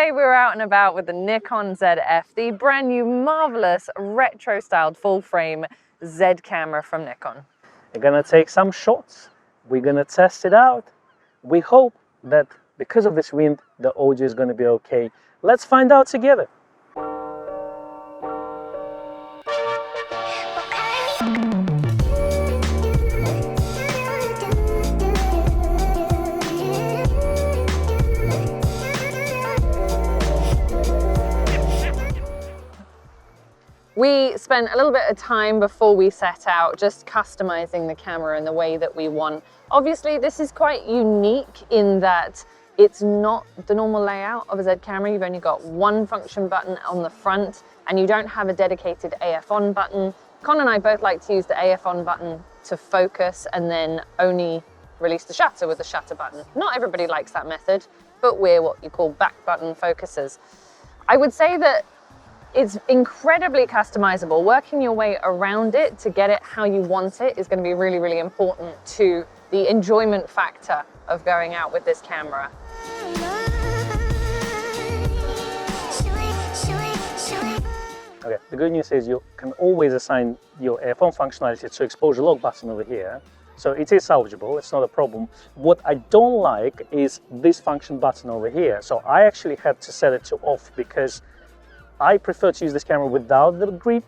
Today we're out and about with the Nikon Zf, the brand new marvelous retro-styled full-frame Z camera from Nikon. We're gonna take some shots, we're gonna test it out. We hope that because of this wind, the audio is gonna be okay. Let's find out together. We spent a little bit of time before we set out just customizing the camera in the way that we want. Obviously, this is quite unique in that it's not the normal layout of a Z camera. You've only got one function button on the front and you don't have a dedicated AF on button. Con and I both like to use the AF on button to focus and then only release the shutter with the shutter button. Not everybody likes that method, but we're what you call back button focusers. I would say that it's incredibly customizable. Working your way around it to get it how you want it is going to be really, really important to the enjoyment factor of going out with this camera. Okay, the good news is you can always assign your AF-on functionality to exposure lock button over here. So it is salvageable, it's not a problem. What I don't like is this function button over here. So I actually had to set it to off because I prefer to use this camera without the grip,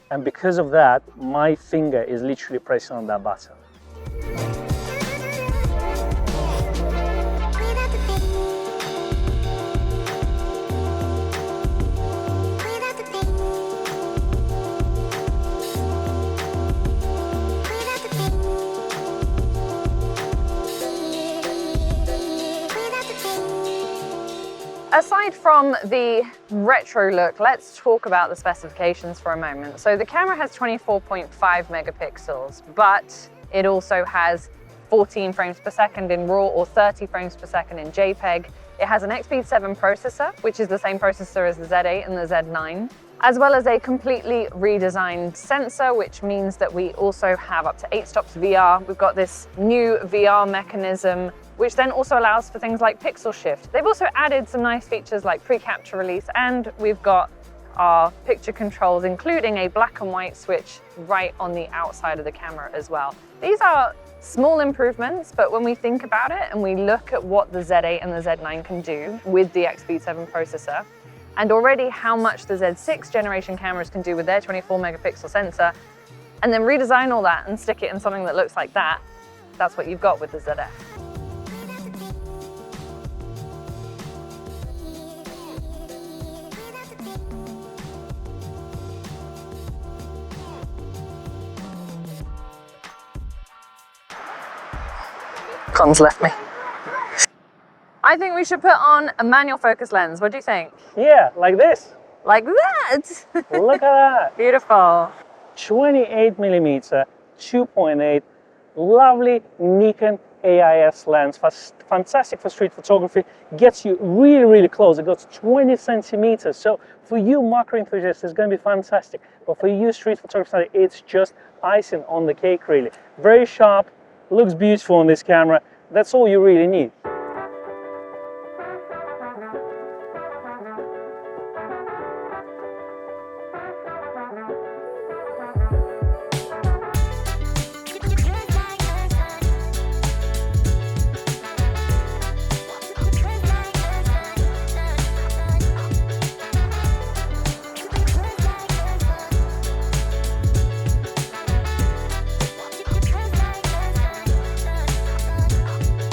and because of that, my finger is literally pressing on that button. Aside from the retro look, let's talk about the specifications for a moment. So the camera has 24.5 megapixels, but it also has 14 frames per second in RAW or 30 frames per second in JPEG. It has an XP7 processor, which is the same processor as the Z8 and the Z9, as well as a completely redesigned sensor, which means that we also have up to 8 stops VR. We've got this new VR mechanism, which then also allows for things like pixel shift. They've also added some nice features like pre-capture release, and we've got our picture controls, including a black and white switch right on the outside of the camera as well. These are small improvements, but when we think about it and we look at what the Z8 and the Z9 can do with the XP7 processor, and already how much the Z6 generation cameras can do with their 24 megapixel sensor, and then redesign all that and stick it in something that looks like that, that's what you've got with the ZF. Con's left me. I think we should put on a manual focus lens. What do you think? Yeah, like this. Like that? Look at that. Beautiful. 28mm, 2.8, lovely Nikon AIS lens, fantastic for street photography, gets you really, really close. It goes 20 centimeters. So for you macro enthusiasts, it's going to be fantastic. But for you street photographers, it's just icing on the cake, really. Very sharp, looks beautiful on this camera. That's all you really need.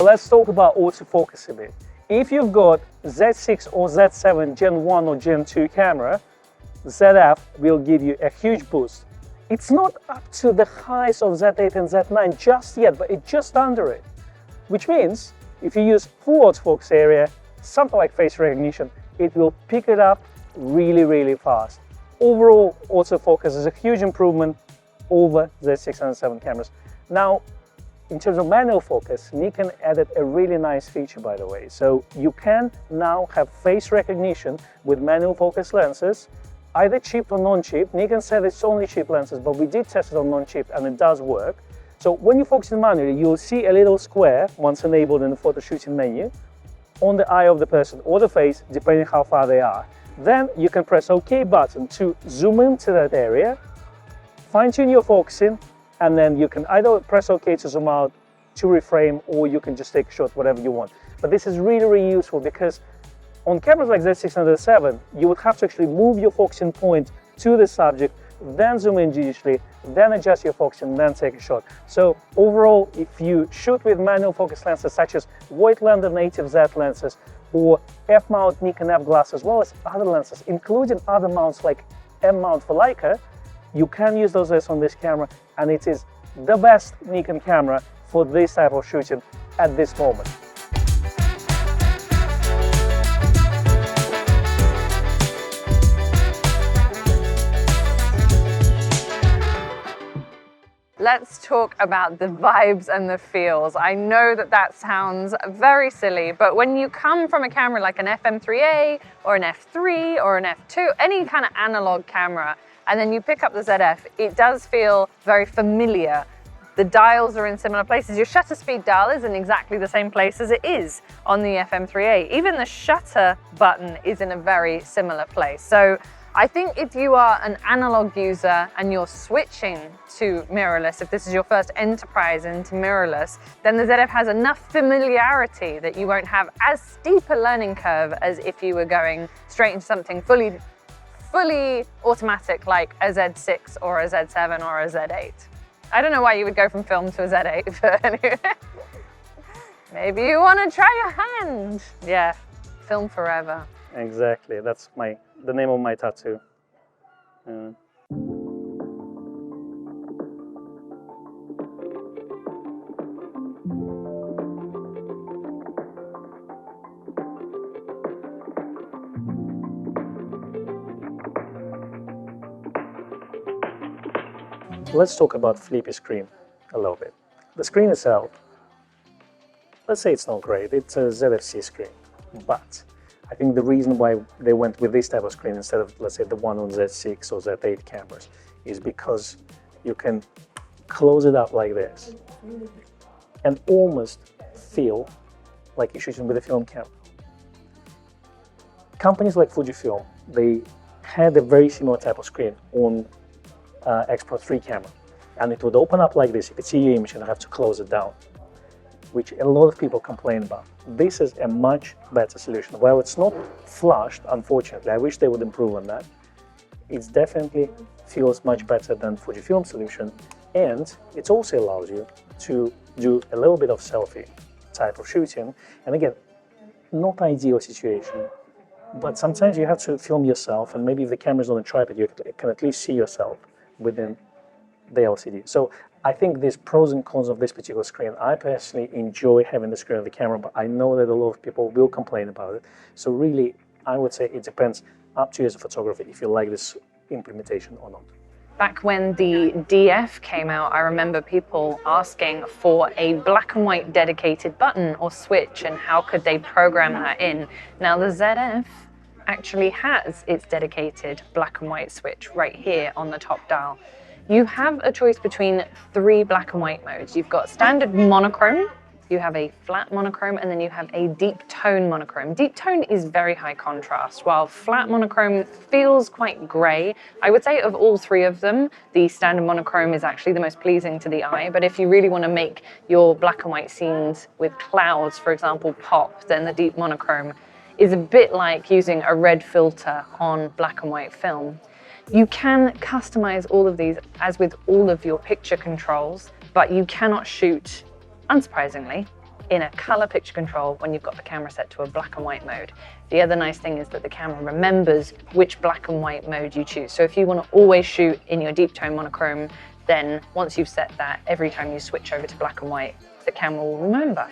Let's talk about autofocus a bit. If you've got Z6 or Z7 Gen 1 or Gen 2 camera, ZF will give you a huge boost. It's not up to the highs of Z8 and Z9 just yet, but it's just under it. Which means if you use full autofocus area, something like face recognition, it will pick it up really, really fast. Overall, autofocus is a huge improvement over Z6 and Z7 cameras. Now, in terms of manual focus, Nikon added a really nice feature, by the way. So you can now have face recognition with manual focus lenses, either cheap or non-cheap. Nikon said it's only cheap lenses, but we did test it on non-cheap and it does work. So when you focus manually, you'll see a little square once enabled in the photo shooting menu. on the eye of the person or the face, depending how far they are. Then you can press OK button to zoom into that area, fine-tune your focusing, and then you can either press OK to zoom out, to reframe, or you can just take a shot, whatever you want. But this is really, really useful because on cameras like Z6 and Z7, you would have to actually move your focusing point to the subject, then zoom in digitally, then adjust your focusing, then take a shot. So overall, if you shoot with manual focus lenses such as Voigtlander native Z lenses or F-mount Nikon F glass, as well as other lenses, including other mounts like M-mount for Leica, you can use those lenses on this camera, and it is the best Nikon camera for this type of shooting at this moment. Let's talk about the vibes and the feels. I know that that sounds very silly, but when you come from a camera like an FM3A or an F3 or an F2, any kind of analog camera, and then you pick up the ZF, it does feel very familiar. The dials are in similar places. Your shutter speed dial is in exactly the same place as it is on the FM3A. Even the shutter button is in a very similar place. So I think if you are an analog user and you're switching to mirrorless, if this is your first enterprise into mirrorless, then the ZF has enough familiarity that you won't have as steep a learning curve as if you were going straight into something fully automatic like a Z6 or a Z7 or a Z8. I don't know why you would go from film to a Z8, but anyway. Maybe you want to try your hand. Yeah, film forever. Exactly, that's the name of my tattoo. Let's talk about flippy screen a little bit. The screen itself, let's say it's not great, it's a ZFC screen, but I think the reason why they went with this type of screen instead of, let's say, the one on Z6 or Z8 cameras is because you can close it up like this and almost feel like you're shooting with a film camera. Companies like Fujifilm, they had a very similar type of screen on Expert 3 camera, and it would open up like this. You could see your image and have to close it down, which a lot of people complain about. This is a much better solution. While it's not flushed, unfortunately, I wish they would improve on that. It definitely feels much better than Fujifilm solution, and it also allows you to do a little bit of selfie type of shooting. And again, not ideal situation, but sometimes you have to film yourself, and maybe if the camera's on a tripod, you can at least see yourself within the LCD. So I think there's pros and cons of this particular screen. I personally enjoy having the screen of the camera, but I know that a lot of people will complain about it. So really, I would say it depends up to you as a photographer if you like this implementation or not. Back when the DF came out, I remember people asking for a black and white dedicated button or switch, and how could they program that in. Now the ZF actually has its dedicated black and white switch right here on the top dial. You have a choice between 3 black and white modes. You've got standard monochrome, you have a flat monochrome, and then you have a deep tone monochrome. Deep tone is very high contrast, while flat monochrome feels quite gray. I would say of all 3 of them, the standard monochrome is actually the most pleasing to the eye, but if you really want to make your black and white scenes with clouds, for example, pop, then the deep monochrome is a bit like using a red filter on black and white film. You can customize all of these as with all of your picture controls, but you cannot shoot, unsurprisingly, in a color picture control when you've got the camera set to a black and white mode. The other nice thing is that the camera remembers which black and white mode you choose. So if you want to always shoot in your deep tone monochrome, then once you've set that, every time you switch over to black and white, the camera will remember.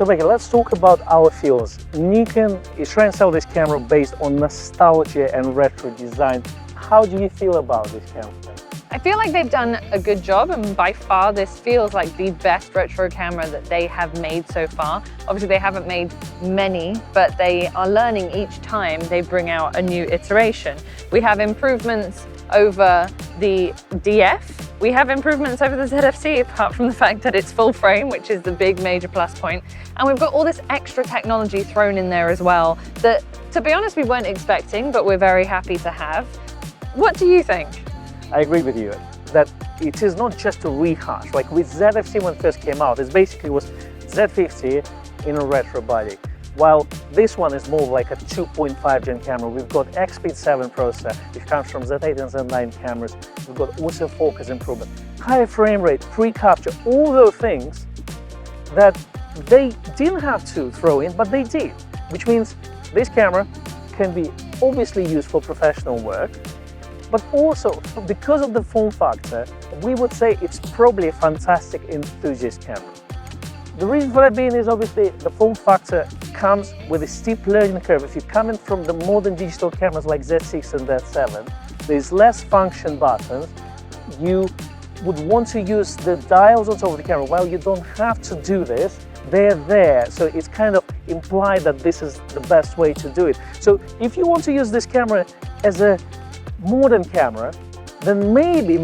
Rebecca, let's talk about our feels. Nikon is trying to sell this camera based on nostalgia and retro design. How do you feel about this camera? I feel like they've done a good job, and by far this feels like the best retro camera that they have made so far. Obviously they haven't made many, but they are learning each time they bring out a new iteration. We have improvements over the DF. We have improvements over the ZFC, apart from the fact that it's full frame, which is the big major plus point. And we've got all this extra technology thrown in there as well that, to be honest, we weren't expecting, but we're very happy to have. What do you think? I agree with you that it is not just a rehash. Like with ZFC when it first came out, it basically was Z50 in a retro body. While this one is more like a 2.5 gen camera. We've got X-Speed 7 processor, which comes from Z8 and Z9 cameras. We've got autofocus improvement, higher frame rate, pre-capture, all those things that they didn't have to throw in, but they did. Which means this camera can be obviously used for professional work, but also because of the form factor, we would say it's probably a fantastic enthusiast camera. The reason for that being is obviously the form factor comes with a steep learning curve. If you're coming from the modern digital cameras like Z6 and Z7, there's less function buttons. You would want to use the dials on top of the camera. Well, you don't have to do this. They're there, so it's kind of implied that this is the best way to do it. So if you want to use this camera as a modern camera, then maybe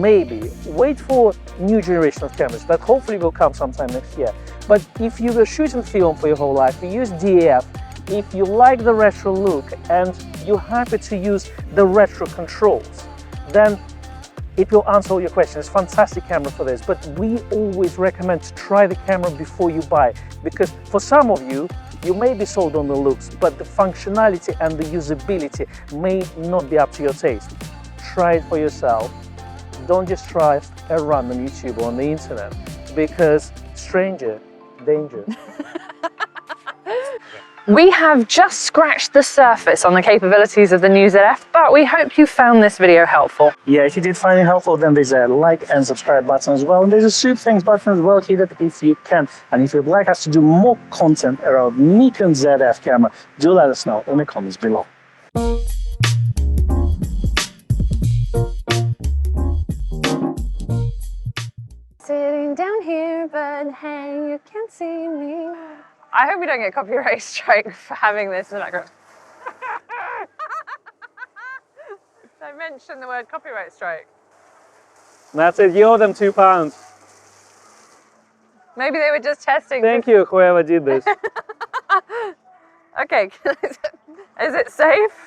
wait for new generation of cameras that hopefully will come sometime next year. But if you were shooting film for your whole life, you use DF, if you like the retro look and you're happy to use the retro controls, then it will answer all your questions. Fantastic camera for this, but we always recommend to try the camera before you buy, because for some of you, you may be sold on the looks, but the functionality and the usability may not be up to your taste. Try it for yourself. Don't just trust a random YouTuber on the internet, because stranger danger. We have just scratched the surface on the capabilities of the new ZF, but we hope you found this video helpful. Yeah, if you did find it helpful, then there's a like and subscribe button as well. And there's a super thanks button as well here if you can. And if you'd like us to do more content around Nikon ZF camera, do let us know in the comments below. Sitting down here, but hey, you can't see me. I hope we don't get copyright strike for having this in the background. Don't mention the word copyright strike. That's it, you owe them £2. Maybe they were just testing. Thank you, whoever did this. Okay, is it safe?